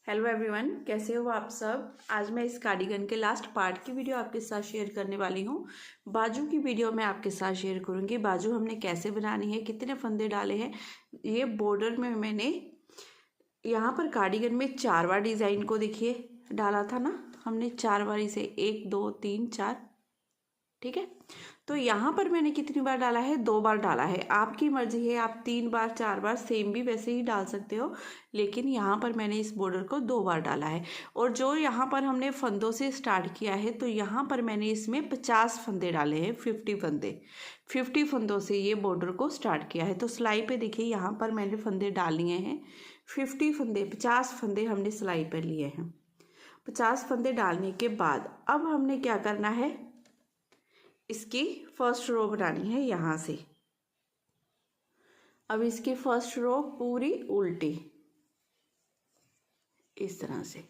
Hello everyone, कैसे हो आप सब। आज मैं इस कार्डिगन के लास्ट पार्ट की वीडियो आपके साथ शेयर करने वाली हूँ। बाजू की वीडियो मैं आपके साथ शेयर करूँगी। बाजू हमने कैसे बनानी है, कितने फंदे डाले हैं। ये बॉर्डर में मैंने यहाँ पर कार्डिगन में 4 बार डिज़ाइन को देखिए डाला था ना, हमने 4 बार इसे 1 2 3 4, ठीक है। तो यहाँ पर मैंने कितनी बार डाला है, 2 बार डाला है। आपकी मर्जी है, आप 3 बार 4 बार सेम भी वैसे ही डाल सकते हो, लेकिन यहाँ पर मैंने इस बॉर्डर को 2 बार डाला है। और जो यहाँ पर हमने फंदों से स्टार्ट किया है, तो यहाँ पर मैंने इसमें 50 फंदे डाले हैं, 50 फंदे, 50 फंदों से ये बॉर्डर को स्टार्ट किया है। तो सिलाई पे देखिए यहाँ पर मैंने फंदे डाल लिए हैं 50 फंदे, 50 फंदे हमने सिलाई पर लिए हैं। 50 फंदे डालने के बाद अब हमने क्या करना है, इसकी फर्स्ट रो बनानी है यहाँ से। अब इसकी फर्स्ट रो पूरी उल्टी इस तरह से,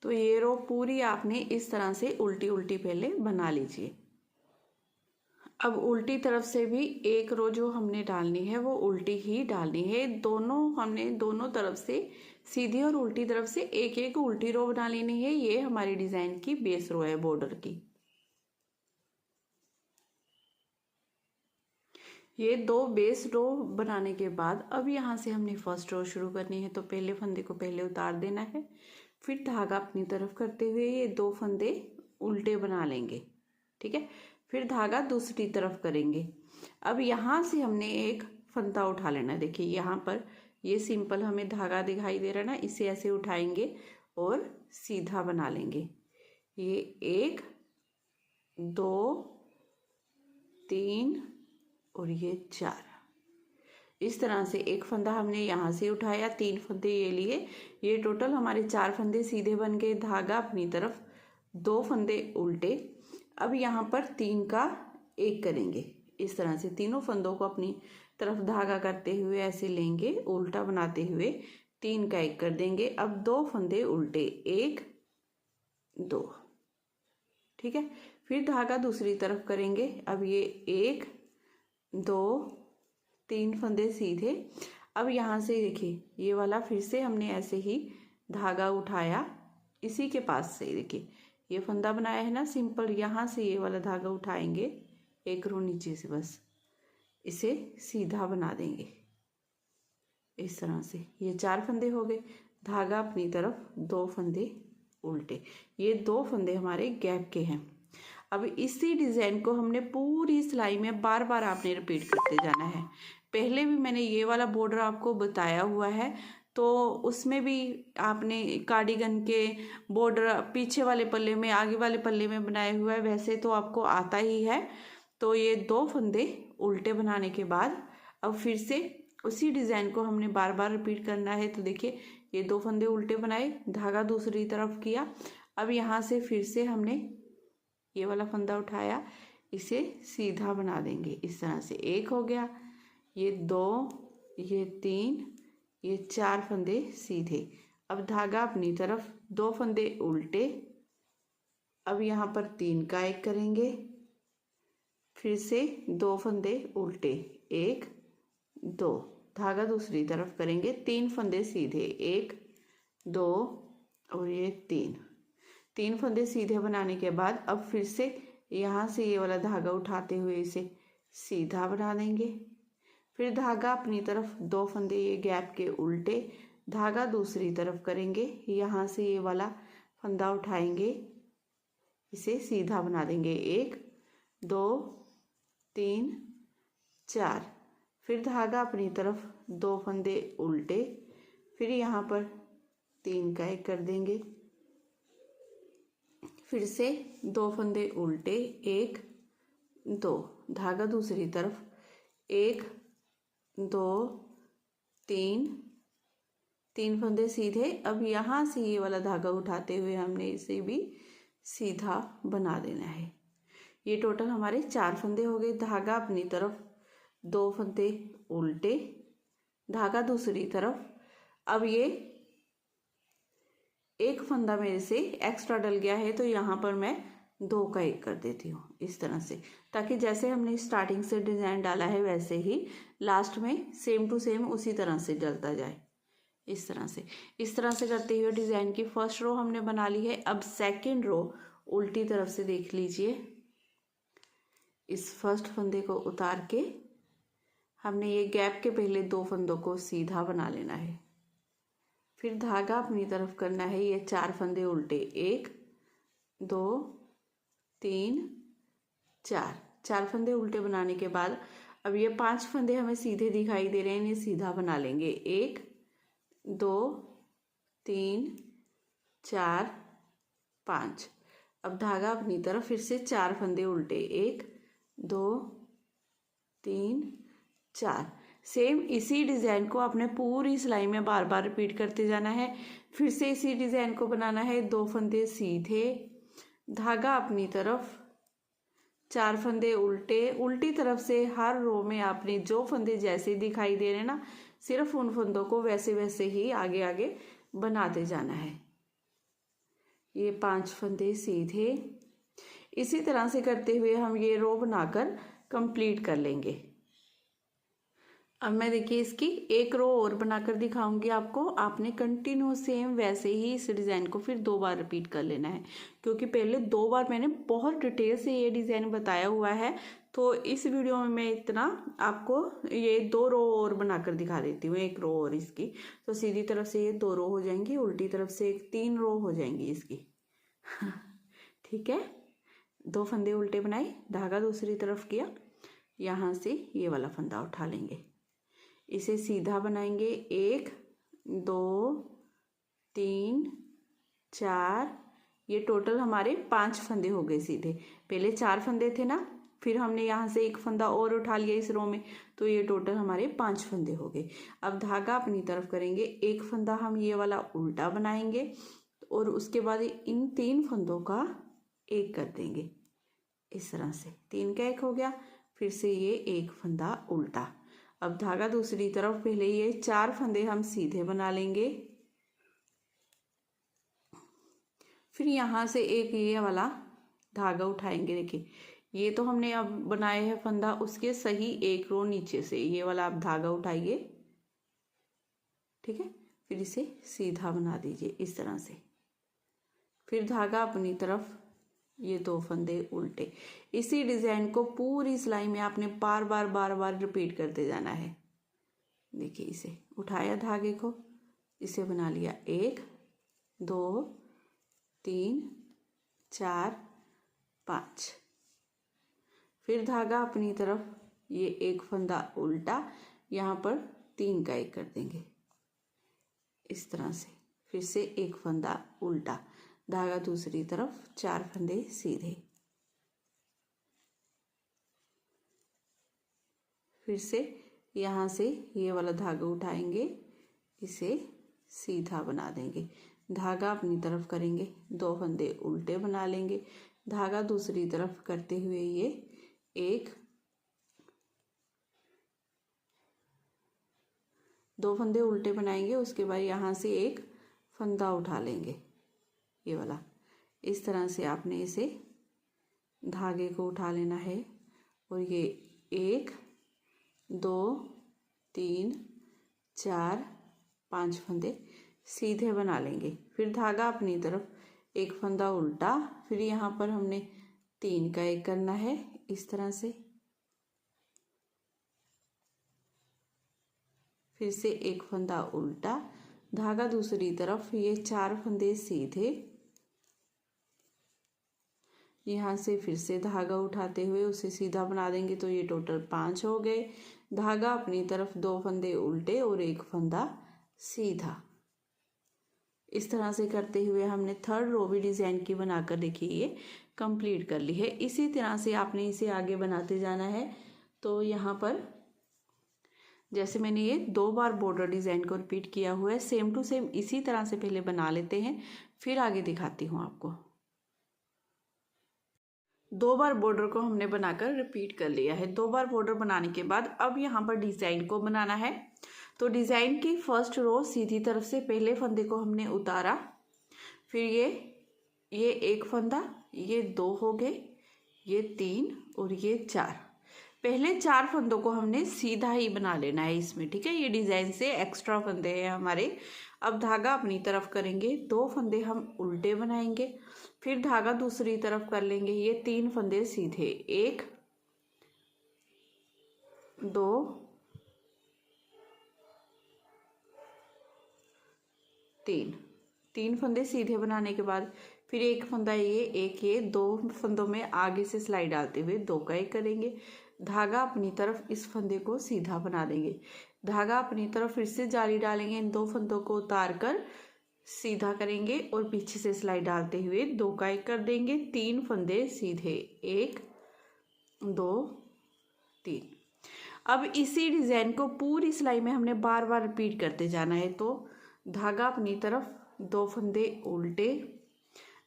तो ये रो पूरी आपने इस तरह से उल्टी उल्टी पहले बना लीजिए। अब उल्टी तरफ से भी एक रो जो हमने डालनी है वो उल्टी ही डालनी है। हमने दोनों तरफ से, सीधी और उल्टी तरफ से एक एक उल्टी रो बना लेनी है। ये हमारी डिजाइन की बेस रो है बॉर्डर की। ये 2 बेस रो बनाने के बाद अब यहाँ से हमने फर्स्ट रो शुरू करनी है। तो पहले फंदे को पहले उतार देना है, फिर धागा अपनी तरफ करते हुए ये 2 फंदे उल्टे बना लेंगे, ठीक है। फिर धागा दूसरी तरफ करेंगे। अब यहाँ से हमने एक फंदा उठा लेना है। देखिए यहाँ पर ये सिंपल हमें धागा दिखाई दे रहा है ना, इसे ऐसे उठाएंगे और सीधा बना लेंगे। ये 1 2 3 और ये 4, इस तरह से एक फंदा हमने यहाँ से उठाया, 3 फंदे ये लिए, ये टोटल हमारे 4 फंदे सीधे बन गए। धागा अपनी तरफ, 2 फंदे उल्टे। अब यहाँ पर 3 का 1 करेंगे इस तरह से। तीनों फंदों को अपनी तरफ धागा करते हुए ऐसे लेंगे, उल्टा बनाते हुए 3 का 1 कर देंगे। अब 2 फंदे उल्टे, 1 2, ठीक है। फिर धागा दूसरी तरफ करेंगे। अब ये 1 2 3 फंदे सीधे। अब यहाँ से देखिए ये वाला फिर से हमने ऐसे ही धागा उठाया, इसी के पास से देखिए ये फंदा बनाया है ना सिंपल, यहाँ से ये वाला धागा उठाएंगे, एक रो नीचे से बस इसे सीधा बना देंगे इस तरह से। ये 4 फंदे हो गए। धागा अपनी तरफ, 2 फंदे उल्टे, ये 2 फंदे हमारे गैप के हैं। अब इसी डिज़ाइन को हमने पूरी सिलाई में बार बार आपने रिपीट करते जाना है। पहले भी मैंने ये वाला बॉर्डर आपको बताया हुआ है, तो उसमें भी आपने कार्डिगन के बॉर्डर पीछे वाले पल्ले में, आगे वाले पल्ले में बनाया हुआ है, वैसे तो आपको आता ही है। तो ये 2 फंदे उल्टे बनाने के बाद अब फिर से उसी डिज़ाइन को हमने बार बार रिपीट करना है। तो देखिए ये 2 फंदे उल्टे बनाए, धागा दूसरी तरफ किया। अब यहाँ से फिर से हमने ये वाला फंदा उठाया, इसे सीधा बना देंगे इस तरह से। 1 हो गया, ये 2, ये 3, ये 4 फंदे सीधे। अब धागा अपनी तरफ, 2 फंदे उल्टे। अब यहाँ पर 3 का 1 करेंगे, फिर से 2 फंदे उल्टे, 1 2, धागा दूसरी तरफ करेंगे, 3 फंदे सीधे, 1 2 और ये 3 फंदे सीधे बनाने के बाद अब फिर से यहाँ से ये वाला धागा उठाते हुए इसे सीधा बना देंगे। फिर धागा अपनी तरफ, 2 फंदे ये गैप के उल्टे, धागा दूसरी तरफ करेंगे, यहाँ से ये वाला फंदा उठाएंगे, इसे सीधा बना देंगे, 1 2 3 4। फिर धागा अपनी तरफ, 2 फंदे उल्टे, फिर यहाँ पर 3 का 1 कर देंगे, फिर से 2 फंदे उल्टे, 1 2, धागा दूसरी तरफ, 1 2 3 फंदे सीधे। अब यहाँ से ये वाला धागा उठाते हुए हमने इसे भी सीधा बना देना है। ये टोटल हमारे 4 फंदे हो गए। धागा अपनी तरफ, 2 फंदे उल्टे, धागा दूसरी तरफ। अब ये एक फंदा मेरे से एक्स्ट्रा डल गया है, तो यहाँ पर मैं 2 का 1 कर देती हूँ इस तरह से, ताकि जैसे हमने स्टार्टिंग से डिज़ाइन डाला है वैसे ही लास्ट में सेम टू सेम उसी तरह से डलता जाए। इस तरह से करते हुए डिज़ाइन की फर्स्ट रो हमने बना ली है। अब सेकंड रो उल्टी तरफ से देख लीजिए। इस फर्स्ट फंदे को उतार के हमने ये गैप के पहले 2 फंदों को सीधा बना लेना है। फिर धागा अपनी तरफ करना है, ये 4 फंदे उल्टे, 1 2 3 4 फंदे उल्टे बनाने के बाद अब ये 5 फंदे हमें सीधे दिखाई दे रहे हैं, इन्हें सीधा बना लेंगे। 1 2 3 4 5। अब धागा अपनी तरफ, फिर से 4 फंदे उल्टे, 1 2 3 4। सेम इसी डिज़ाइन को आपने पूरी सिलाई में बार बार रिपीट करते जाना है। फिर से इसी डिज़ाइन को बनाना है। 2 फंदे सीधे, धागा अपनी तरफ, 4 फंदे उल्टे, उल्टी तरफ से हर रो में आपने जो फंदे जैसे दिखाई दे रहे ना, सिर्फ उन फंदों को वैसे वैसे ही आगे आगे बनाते जाना है। ये 5 फंदे सीधे, इसी तरह से करते हुए हम ये रो बनाकर कंप्लीट कर लेंगे। अब मैं देखिए इसकी एक रो और बनाकर दिखाऊंगी आपको। आपने कंटिन्यू सेम वैसे ही इस डिज़ाइन को फिर 2 बार रिपीट कर लेना है, क्योंकि पहले 2 बार मैंने बहुत डिटेल से ये डिज़ाइन बताया हुआ है। तो इस वीडियो में मैं इतना आपको ये 2 रो और बनाकर दिखा देती हूँ, एक रो और इसकी। तो सीधी तरफ से ये 2 रो हो जाएंगी, उल्टी तरफ से 3 रो हो जाएंगी इसकी। ठीक है, 2 फंदे उल्टे बनाए, धागा दूसरी तरफ किया, यहाँ से ये वाला फंदा उठा लेंगे, इसे सीधा बनाएंगे। 1 2 3 4, ये टोटल हमारे 5 फंदे हो गए सीधे। पहले 4 फंदे थे ना, फिर हमने यहाँ से एक फंदा और उठा लिया इस रो में, तो ये टोटल हमारे 5 फंदे हो गए। अब धागा अपनी तरफ करेंगे, एक फंदा हम ये वाला उल्टा बनाएंगे और उसके बाद इन 3 फंदों का 1 कर देंगे इस तरह से। 3 का 1 हो गया, फिर से ये एक फंदा उल्टा। अब धागा दूसरी तरफ, पहले ये 4 फंदे हम सीधे बना लेंगे, फिर यहाँ से एक ये वाला धागा उठाएंगे। देखिए ये तो हमने अब बनाया है फंदा, उसके सही एक रो नीचे से ये वाला आप धागा उठाइए, ठीक है। फिर इसे सीधा बना दीजिए इस तरह से। फिर धागा अपनी तरफ, ये 2 फंदे उल्टे। इसी डिज़ाइन को पूरी सिलाई में आपने बार बार रिपीट करते जाना है। देखिए इसे उठाया धागे को, इसे बना लिया, 1 2 3 4 5। फिर धागा अपनी तरफ, ये एक फंदा उल्टा, यहाँ पर 3 का 1 कर देंगे इस तरह से। फिर से एक फंदा उल्टा, धागा दूसरी तरफ, 4 फंदे सीधे, फिर से यहाँ से ये वाला धागा उठाएंगे, इसे सीधा बना देंगे, धागा अपनी तरफ करेंगे, 2 फंदे उल्टे बना लेंगे, धागा दूसरी तरफ करते हुए ये एक 2 फंदे उल्टे बनाएंगे, उसके बाद यहाँ से एक फंदा उठा लेंगे ये वाला। इस तरह से आपने इसे धागे को उठा लेना है और ये 1 2 3 4 5 फंदे सीधे बना लेंगे। फिर धागा अपनी तरफ, एक फंदा उल्टा, फिर यहाँ पर हमने 3 का 1 करना है इस तरह से। फिर से एक फंदा उल्टा, धागा दूसरी तरफ, ये 4 फंदे सीधे, यहाँ से फिर से धागा उठाते हुए उसे सीधा बना देंगे, तो ये टोटल 5 हो गए। धागा अपनी तरफ, 2 फंदे उल्टे और एक फंदा सीधा। इस तरह से करते हुए हमने 3rd रो भी डिज़ाइन की बनाकर देखिए ये कंप्लीट कर ली है। इसी तरह से आपने इसे आगे बनाते जाना है। तो यहाँ पर जैसे मैंने ये 2 बार बॉर्डर डिज़ाइन को रिपीट किया हुआ है, सेम टू सेम इसी तरह से पहले बना लेते हैं, फिर आगे दिखाती हूँ आपको। 2 बार बॉर्डर को हमने बनाकर रिपीट कर लिया है। 2 बार बॉर्डर बनाने के बाद अब यहाँ पर डिज़ाइन को बनाना है। तो डिज़ाइन की फर्स्ट रो सीधी तरफ से पहले फंदे को हमने उतारा, फिर ये ये एक फंदा, ये 2 हो गए, ये 3 और ये 4। पहले 4 फंदों को हमने सीधा ही बना लेना है इसमें, ठीक है। ये डिजाइन से एक्स्ट्रा फंदे हैं हमारे। अब धागा अपनी तरफ करेंगे, 2 फंदे हम उल्टे बनाएंगे, फिर धागा दूसरी तरफ कर लेंगे। ये 3 फंदे सीधे, 1 2 3 फंदे सीधे बनाने के बाद फिर एक फंदा ये, एक ये, 2 फंदों में आगे से सिलाई डालते हुए 2 का 1 करेंगे। धागा अपनी तरफ इस फंदे को सीधा बना देंगे, धागा अपनी तरफ फिर से जाली डालेंगे, इन 2 फंदों को उतार कर सीधा करेंगे और पीछे से सिलाई डालते हुए 2 का 1 कर देंगे। 3 फंदे सीधे, 1 2 3। अब इसी डिजाइन को पूरी सिलाई में हमने बार बार रिपीट करते जाना है। तो धागा अपनी तरफ, 2 फंदे उल्टे,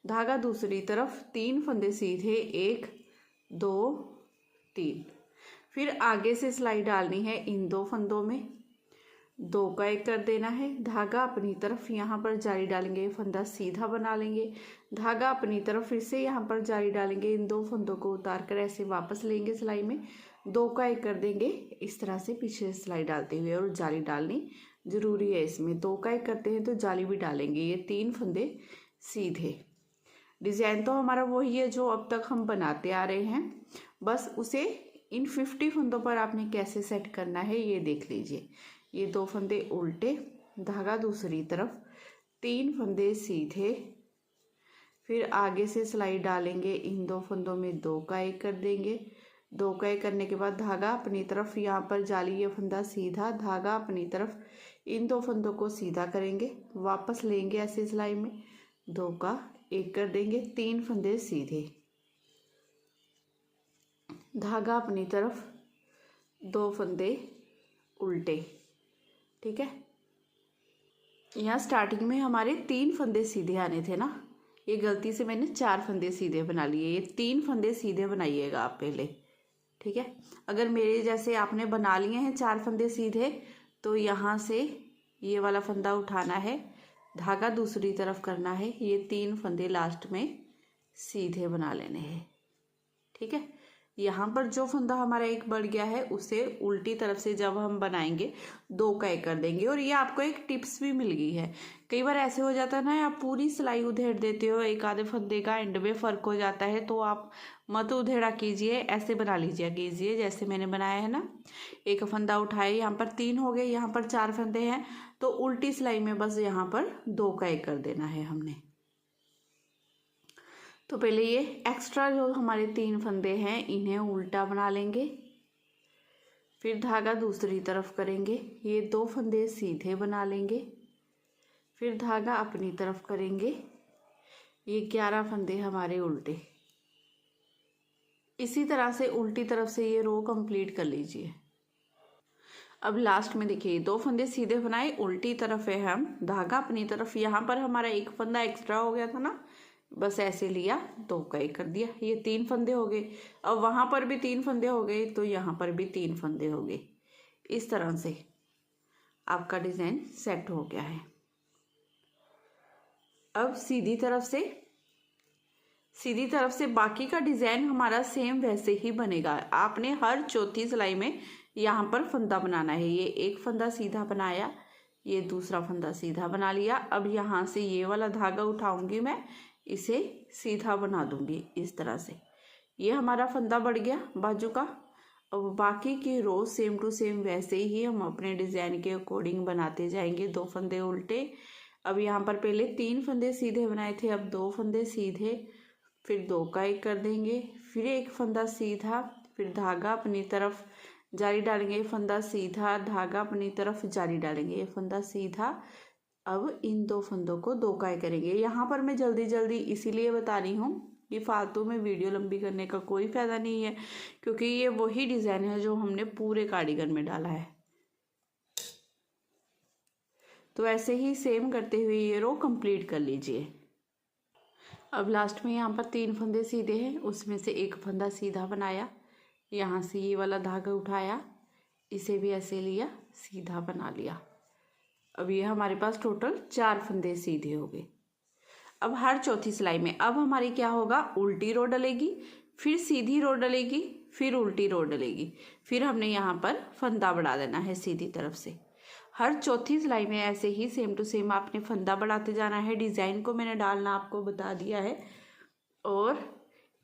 धागा दूसरी तरफ, 3 फंदे सीधे, 1 2 3। फिर आगे से सिलाई डालनी है इन 2 फंदों में, 2 का 1 कर देना है। धागा अपनी तरफ यहाँ पर जाली डालेंगे, फंदा सीधा बना लेंगे, धागा अपनी तरफ फिर से यहाँ पर जाली डालेंगे, इन 2 फंदों को उतार कर ऐसे वापस लेंगे सिलाई में, 2 का 1 कर देंगे इस तरह से पीछे सिलाई डालते हुए। और जाली डालनी जरूरी है इसमें, 2 का 1 करते हैं तो जाली भी डालेंगे। ये 3 फंदे सीधे। डिजाइन तो हमारा वही है जो अब तक हम बनाते आ रहे हैं, बस उसे इन 50 फंदों पर आपने कैसे सेट करना है ये देख लीजिए। ये 2 फंदे उल्टे, धागा दूसरी तरफ, 3 फंदे सीधे, फिर आगे से सिलाई डालेंगे, इन 2 फंदों में 2 का 1 कर देंगे, 2 का 1 करने के बाद धागा अपनी तरफ, यहाँ पर जाली, ये फंदा सीधा, धागा अपनी तरफ, इन 2 फंदों को सीधा करेंगे, वापस लेंगे ऐसे सिलाई में, 2 का 1 कर देंगे, 3 फंदे सीधे, धागा अपनी तरफ, 2 फंदे उल्टे, ठीक है। यहाँ स्टार्टिंग में हमारे 3 फंदे सीधे आने थे ना, ये गलती से मैंने 4 फंदे सीधे बना लिए, ये 3 फंदे सीधे बनाइएगा आप पहले, ठीक है। अगर मेरे जैसे आपने बना लिए हैं 4 फंदे सीधे, तो यहाँ से ये वाला फंदा उठाना है, धागा दूसरी तरफ करना है, ये 3 फंदे लास्ट में सीधे बना लेने हैं, ठीक है। यहाँ पर जो फंदा हमारा एक बढ़ गया है उसे उल्टी तरफ से जब हम बनाएंगे 2 का 1 कर देंगे। और ये आपको एक टिप्स भी मिल गई है। कई बार ऐसे हो जाता है ना, आप पूरी सिलाई उधेड़ देते हो, एक आधे फंदे का एंड में फ़र्क हो जाता है, तो आप मत उधेड़ा कीजिए, ऐसे बना लीजिए कीजिए जैसे मैंने बनाया है ना। एक फंदा उठाए, यहाँ पर 3 हो गए, यहाँ पर 4 फंदे हैं, तो उल्टी सिलाई में बस यहाँ पर 2 का 1 कर देना है हमने। तो पहले ये एक्स्ट्रा जो हमारे 3 फंदे हैं इन्हें उल्टा बना लेंगे, फिर धागा दूसरी तरफ करेंगे, ये 2 फंदे सीधे बना लेंगे, फिर धागा अपनी तरफ करेंगे, ये 11 फंदे हमारे उल्टे। इसी तरह से उल्टी तरफ से ये रो कंप्लीट कर लीजिए। अब लास्ट में देखिए 2 फंदे सीधे बनाए, उल्टी तरफ है हम, धागा अपनी तरफ, यहाँ पर हमारा एक फंदा एक्स्ट्रा हो गया था ना, बस ऐसे लिया, 2 का 1 कर दिया, ये 3 फंदे हो गए। अब वहाँ पर भी 3 फंदे हो गए, तो यहाँ पर भी 3 फंदे हो गए। इस तरह से आपका डिज़ाइन सेट हो गया है। अब सीधी तरफ से बाकी का डिज़ाइन हमारा सेम वैसे ही बनेगा। आपने हर चौथी सिलाई में यहाँ पर फंदा बनाना है। ये एक फंदा सीधा बनाया, ये दूसरा फंदा सीधा बना लिया। अब यहाँ से ये वाला धागा उठाऊंगी मैं, इसे सीधा बना दूंगी इस तरह से। ये हमारा फंदा बढ़ गया बाजू का। अब बाकी की रो सेम टू सेम वैसे ही हम अपने डिज़ाइन के अकॉर्डिंग बनाते जाएंगे। 2 फंदे उल्टे, अब यहाँ पर पहले 3 फंदे सीधे बनाए थे, अब 2 फंदे सीधे, फिर 2 का 1 कर देंगे, फिर एक फंदा सीधा, फिर धागा अपनी तरफ जाली डालेंगे, फंदा सीधा, धागा अपनी तरफ जाली डालेंगे, ये फंदा सीधा। अब इन 2 फंदों को 2 का 1 करेंगे। यहाँ पर मैं जल्दी इसीलिए बता रही हूँ कि फालतू में वीडियो लंबी करने का कोई फ़ायदा नहीं है, क्योंकि ये वही डिज़ाइन है जो हमने पूरे कार्डिगन में डाला है। तो ऐसे ही सेम करते हुए ये रो कंप्लीट कर लीजिए। अब लास्ट में यहाँ पर 3 फंदे सीधे हैं, उसमें से एक फंदा सीधा बनाया, यहाँ से ये वाला धागा उठाया, इसे भी ऐसे लिया, सीधा बना लिया। अब ये हमारे पास टोटल 4 फंदे सीधे हो गए। अब हर चौथी सिलाई में अब हमारी क्या होगा, उल्टी रो डलेगी, फिर सीधी रो डलेगी, फिर उल्टी रो डलेगी, फिर हमने यहाँ पर फंदा बढ़ा देना है सीधी तरफ से। हर चौथी सिलाई में ऐसे ही सेम टू सेम आपने फंदा बढ़ाते जाना है। डिज़ाइन को मैंने डालना आपको बता दिया है। और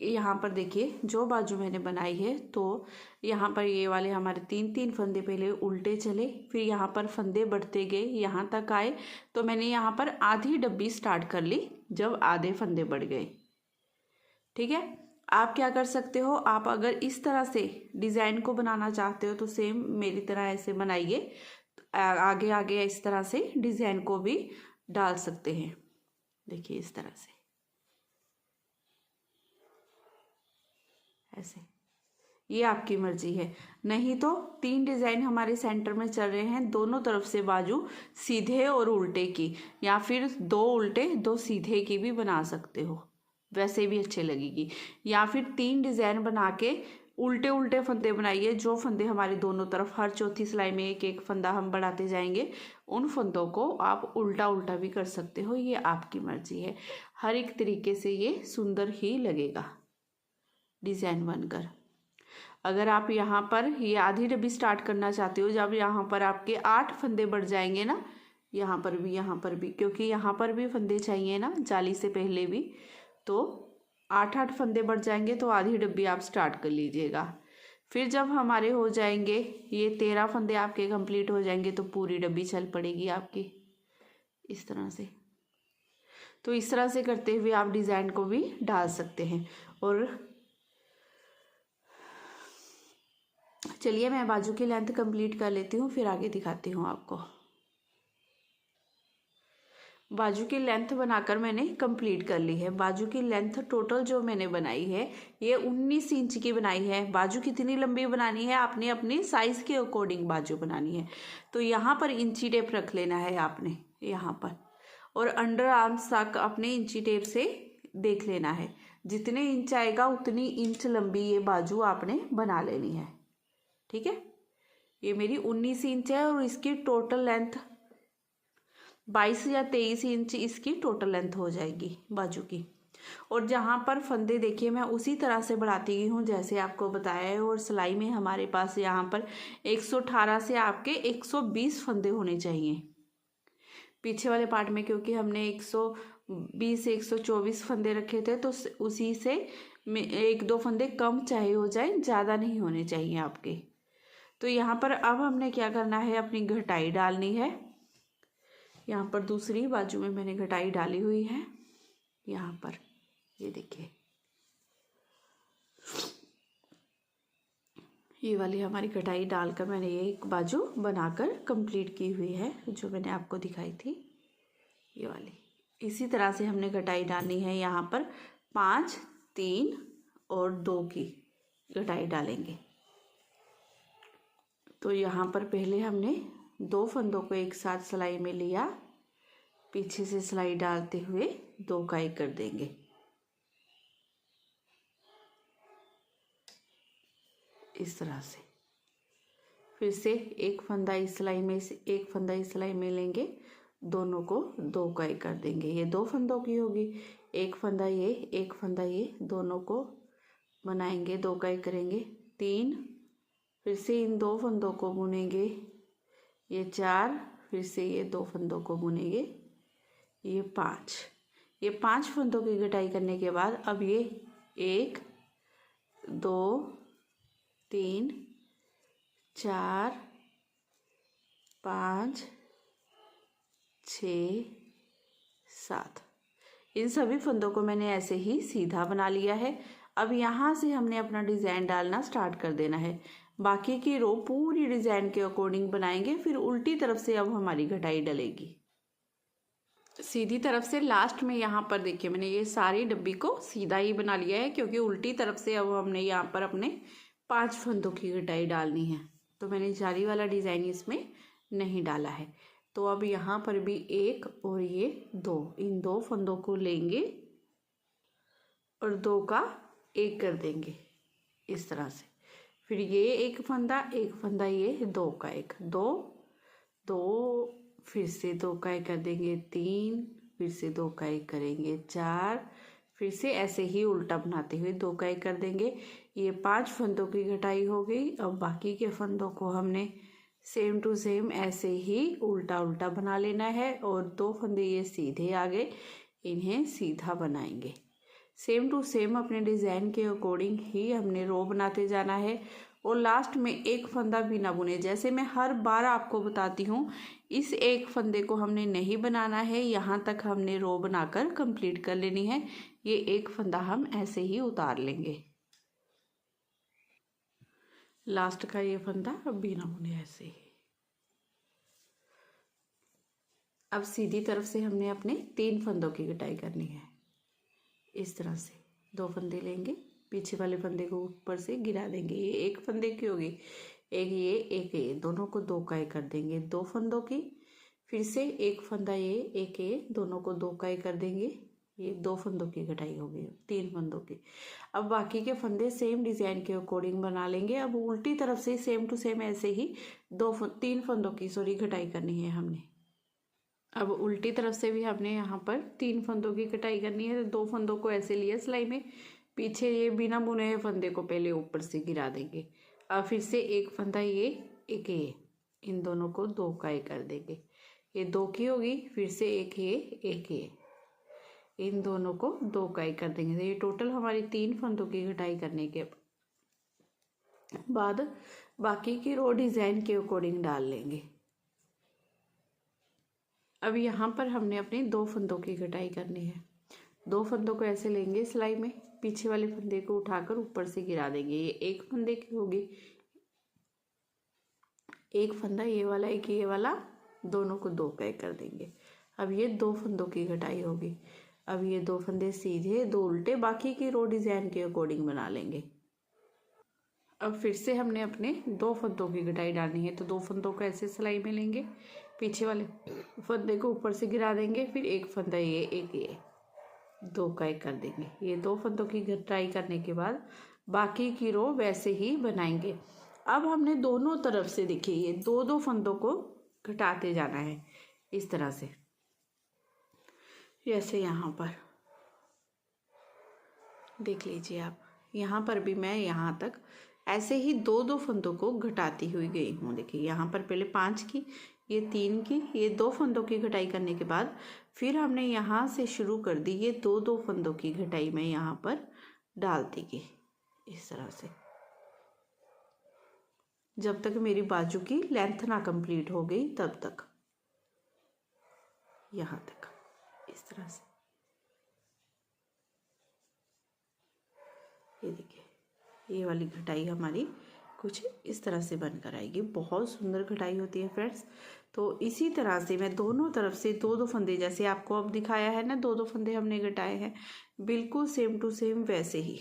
यहाँ पर देखिए जो बाजू मैंने बनाई है, तो यहाँ पर ये वाले हमारे 3-3 फंदे पहले उल्टे चले, फिर यहाँ पर फंदे बढ़ते गए, यहाँ तक आए, तो मैंने यहाँ पर आधी डब्बी स्टार्ट कर ली जब आधे फंदे बढ़ गए। ठीक है, आप क्या कर सकते हो, आप अगर इस तरह से डिज़ाइन को बनाना चाहते हो तो सेम मेरी तरह ऐसे बनाइए, आगे आगे इस तरह से डिज़ाइन को भी डाल सकते हैं। देखिए इस तरह से ऐसे, ये आपकी मर्जी है। नहीं तो 3 डिज़ाइन हमारे सेंटर में चल रहे हैं, दोनों तरफ से बाजू सीधे और उल्टे की, या फिर 2 उल्टे 2 सीधे की भी बना सकते हो, वैसे भी अच्छे लगेगी। या फिर 3 डिज़ाइन बना के उल्टे उल्टे फंदे बनाइए, जो फंदे हमारे दोनों तरफ हर चौथी सिलाई में एक एक फंदा हम बढ़ाते जाएंगे, उन फंदों को आप उल्टा उल्टा भी कर सकते हो, ये आपकी मर्जी है। हर एक तरीके से ये सुंदर ही लगेगा डिज़ाइन बनकर। अगर आप यहाँ पर ये आधी डब्बी स्टार्ट करना चाहते हो, जब यहाँ पर आपके 8 फंदे बढ़ जाएंगे ना, यहाँ पर भी क्योंकि यहाँ पर भी फंदे चाहिए ना जाली से पहले भी, तो 8-8 फंदे बढ़ जाएंगे तो आधी डब्बी आप स्टार्ट कर लीजिएगा। फिर जब हमारे हो जाएंगे ये 13 फंदे आपके कंप्लीट हो जाएंगे तो पूरी डब्बी चल पड़ेगी आपकी इस तरह से। तो इस तरह से करते हुए आप डिज़ाइन को भी डाल सकते हैं। और चलिए मैं बाजू की लेंथ कंप्लीट कर लेती हूँ, फिर आगे दिखाती हूँ आपको। बाजू की लेंथ बनाकर मैंने कंप्लीट कर ली है। बाजू की लेंथ टोटल जो मैंने बनाई है ये 19 इंच की बनाई है। बाजू कितनी लंबी बनानी है, आपने अपनी साइज़ के अकॉर्डिंग बाजू बनानी है। तो यहाँ पर इंची टेप रख लेना है आपने यहाँ पर, और अंडर आर्म्स तक अपने इंची टेप से देख लेना है। जितने इंच आएगा उतनी इंच लंबी ये बाजू आपने बना लेनी है। ठीक है, ये मेरी 19 इंच है और इसकी टोटल लेंथ 22 या 23 इंच इसकी टोटल लेंथ हो जाएगी बाजू की। और जहाँ पर फंदे देखिए मैं उसी तरह से बढ़ाती गई हूँ जैसे आपको बताया है। और सिलाई में हमारे पास यहाँ पर 118 से आपके 120 फंदे होने चाहिए पीछे वाले पार्ट में, क्योंकि हमने 120 से 124 फंदे रखे थे, तो उसी से 1-2 फंदे कम चाहे हो जाए, ज़्यादा नहीं होने चाहिए आपके। तो यहाँ पर अब हमने क्या करना है, अपनी घटाई डालनी है। यहाँ पर दूसरी बाजू में मैंने घटाई डाली हुई है। यहाँ पर ये देखिए, ये वाली हमारी घटाई डालकर मैंने ये एक बाजू बनाकर कंप्लीट की हुई है, जो मैंने आपको दिखाई थी ये वाली। इसी तरह से हमने घटाई डालनी है। यहाँ पर 5, 3 और 2 की घटाई डालेंगे। तो यहाँ पर पहले हमने 2 फंदों को एक साथ सिलाई में लिया, पीछे से सिलाई डालते हुए 2 का 1 कर देंगे। इस तरह से फिर से एक फंदा इस सिलाई में से एक फंदा इस सिलाई में लेंगे, दोनों को 2 का 1 कर देंगे। ये 2 फंदों की होगी, एक फंदा ये, एक फंदा ये, दोनों को बनाएंगे, 2 का 1 करेंगे। 3, फिर से इन 2 फंदों को बुनेंगे, ये 4, फिर से ये 2 फंदों को बुनेंगे, ये 5। ये 5 फंदों की घटाई करने के बाद अब ये 1, 2, 3, 4, 5, 6, 7, इन सभी फंदों को मैंने ऐसे ही सीधा बना लिया है। अब यहाँ से हमने अपना डिज़ाइन डालना स्टार्ट कर देना है। बाकी की रो पूरी डिज़ाइन के अकॉर्डिंग बनाएंगे, फिर उल्टी तरफ से अब हमारी घटाई डलेगी। सीधी तरफ से लास्ट में यहाँ पर देखिए मैंने ये सारी डब्बी को सीधा ही बना लिया है, क्योंकि उल्टी तरफ से अब हमने यहाँ पर अपने 5 फंदों की घटाई डालनी है। तो मैंने जाली वाला डिज़ाइन इसमें नहीं डाला है। तो अब यहाँ पर भी 1 और ये 2, इन 2 फंदों को लेंगे और 2 का 1 कर देंगे इस तरह से। फिर ये एक फंदा ये 2 का 1, 2, 2, फिर से 2 का 1 कर देंगे, 3, फिर से 2 का 1 करेंगे 4, फिर से ऐसे ही उल्टा बनाते हुए 2 का 1 कर देंगे। ये 5 फंदों की घटाई हो गई। अब बाकी के फंदों को हमने सेम टू सेम ऐसे ही उल्टा उल्टा बना लेना है और 2 फंदे ये सीधे आ गए, इन्हें सीधा बनाएंगे। सेम टू सेम अपने डिज़ाइन के अकॉर्डिंग ही हमने रो बनाते जाना है और लास्ट में एक फंदा बिना बुने, जैसे मैं हर बार आपको बताती हूँ, इस एक फंदे को हमने नहीं बनाना है, यहाँ तक हमने रो बनाकर कंप्लीट कर लेनी है। ये एक फंदा हम ऐसे ही उतार लेंगे, लास्ट का ये फंदा बिना बुने ऐसे ही। अब सीधी तरफ से हमने अपने 3 फंदों की कटाई करनी है। इस तरह से 2 फंदे लेंगे, पीछे वाले फंदे को ऊपर से गिरा देंगे। ये एक फंदे की होगी, एक ये, दोनों को 2 का 1 कर देंगे 2 फंदों की। फिर से एक फंदा ये, दोनों को 2 का 1 कर देंगे। ये 2 फंदों की कटाई होगी 3 फंदों की। अब बाकी के फंदे सेम डिज़ाइन के अकॉर्डिंग बना लेंगे। अब उल्टी तरफ से सेम टू सेम ऐसे ही 3 फंदों की कटाई करनी है हमने। अब उल्टी तरफ से भी हमने यहाँ पर 3 फंदों की कटाई करनी है। तो 2 फंदों को ऐसे लिया सिलाई में, पीछे ये बिना बुने हुए फंदे को पहले ऊपर से गिरा देंगे। अब फिर से एक फंदा ये, एक ये, इन दोनों को 2 का 1 कर देंगे। ये 2 की होगी, फिर से एक ये, इन दोनों को 2 का 1 कर देंगे। तो ये टोटल हमारी 3 फंदों की कटाई करने के बाद बाकी की रो डिज़ाइन के अकॉर्डिंग डाल लेंगे। अब यहाँ पर हमने अपने 2 फंदों की कटाई करनी है। 2 फंदों को ऐसे लेंगे सिलाई में, पीछे वाले फंदे को उठाकर ऊपर से गिरा देंगे। ये एक फंदे की होगी, एक फंदा ये वाला, एक ये वाला, दोनों को 2 का 1 कर देंगे। अब ये 2 फंदों की कटाई होगी। अब ये 2 फंदे सीधे, 2 उल्टे, बाकी की रो डिज़ाइन के अकॉर्डिंग बना लेंगे। अब फिर से हमने अपने 2 फंदों की कटाई डालनी है। तो 2 फंदों को ऐसे सिलाई में लेंगे, पीछे वाले फंदे को ऊपर से गिरा देंगे, फिर एक फंदा ये, एक ये, 2 का 1 कर देंगे। ये 2 फंदों की कटाई करने के बाद बाकी की रो वैसे ही बनाएंगे। अब हमने दोनों तरफ से देखिए ये 2-2 फंदों को घटाते जाना है इस तरह से, जैसे यहाँ पर देख लीजिए आप। यहाँ पर भी मैं यहाँ तक ऐसे ही 2-2 फंदों को घटाती हुई गई हूँ। देखिए यहाँ पर पहले 5 की, ये 3 की, ये 2 फंदों की घटाई करने के बाद फिर हमने यहाँ से शुरू कर दी ये 2-2 फंदों की घटाई मैं यहाँ पर डालती गई इस तरह से, जब तक मेरी बाजू की लेंथ ना कंप्लीट हो गई तब तक, यहाँ तक इस तरह से। ये देखिए ये वाली घटाई हमारी कुछ इस तरह से बनकर आएगी। बहुत सुंदर घटाई होती है फ्रेंड्स। तो इसी तरह से मैं दोनों तरफ से 2-2 फंदे, जैसे आपको अब दिखाया है ना 2-2 फंदे हमने घटाए हैं, बिल्कुल सेम टू सेम वैसे ही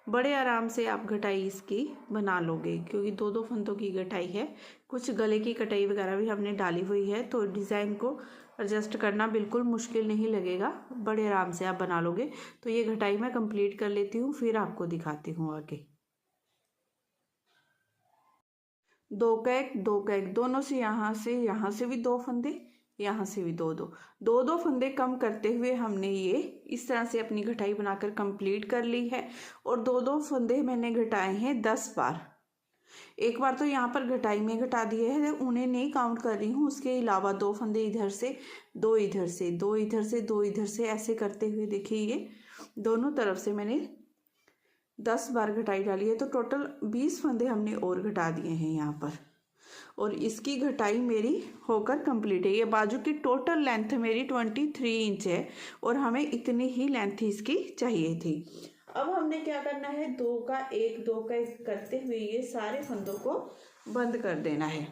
बड़े आराम से आप घटाई इसकी बना लोगे, क्योंकि 2-2 फंदों की घटाई है। कुछ गले की कटाई वगैरह भी हमने डाली हुई है, तो डिज़ाइन को एडजस्ट करना बिल्कुल मुश्किल नहीं लगेगा, बड़े आराम से आप बना लोगे। तो ये घटाई मैं कंप्लीट कर लेती हूँ, फिर आपको दिखाती हूँ आगे। 2 का 1, 2 का 1, दोनों से यहाँ से भी 2 फंदे, यहाँ से भी 2-2 फंदे कम करते हुए हमने ये इस तरह से अपनी घटाई बनाकर कंप्लीट कर ली है। और 2-2 फंदे मैंने घटाए हैं 10 बार। एक बार तो यहाँ पर घटाई में घटा दिए हैं, उन्हें नहीं काउंट कर रही हूँ। उसके अलावा 2 फंदे इधर से, 2 इधर से, 2 इधर से, 2 इधर से, ऐसे करते हुए देखिए ये दोनों तरफ से मैंने 10 बार घटाई डाली है। तो टोटल 20 फंदे हमने और घटा दिए हैं यहाँ पर, और इसकी घटाई मेरी होकर कंप्लीट है। ये बाजू की टोटल लेंथ मेरी 23 इंच है और हमें इतनी ही लेंथ इसकी चाहिए थी। अब हमने क्या करना है, 2 का 1, 2 का 1 करते हुए ये सारे फंदों को बंद कर देना है।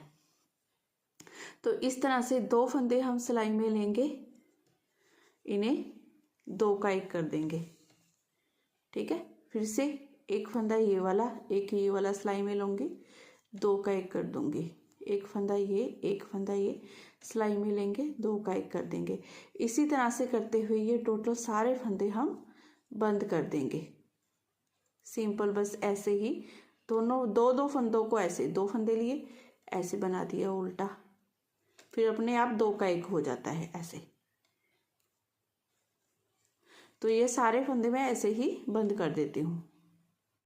तो इस तरह से 2 फंदे हम सिलाई में लेंगे, इन्हें 2 का 1 कर देंगे, ठीक है। फिर से एक फंदा ये वाला, एक ये वाला सिलाई में लूँगी, 2 का 1 कर दूँगी, एक फंदा ये, एक फंदा ये, सिलाई में लेंगे, 2 का 1 कर देंगे। इसी तरह से करते हुए ये टोटल सारे फंदे हम बंद कर देंगे। सिंपल, बस ऐसे ही दोनों 2-2 फंदों को ऐसे 2 फंदे लिए, ऐसे बना दिया उल्टा, फिर अपने आप 2 का 1 हो जाता है ऐसे। तो ये सारे फंदे मैं ऐसे ही बंद कर देती हूँ।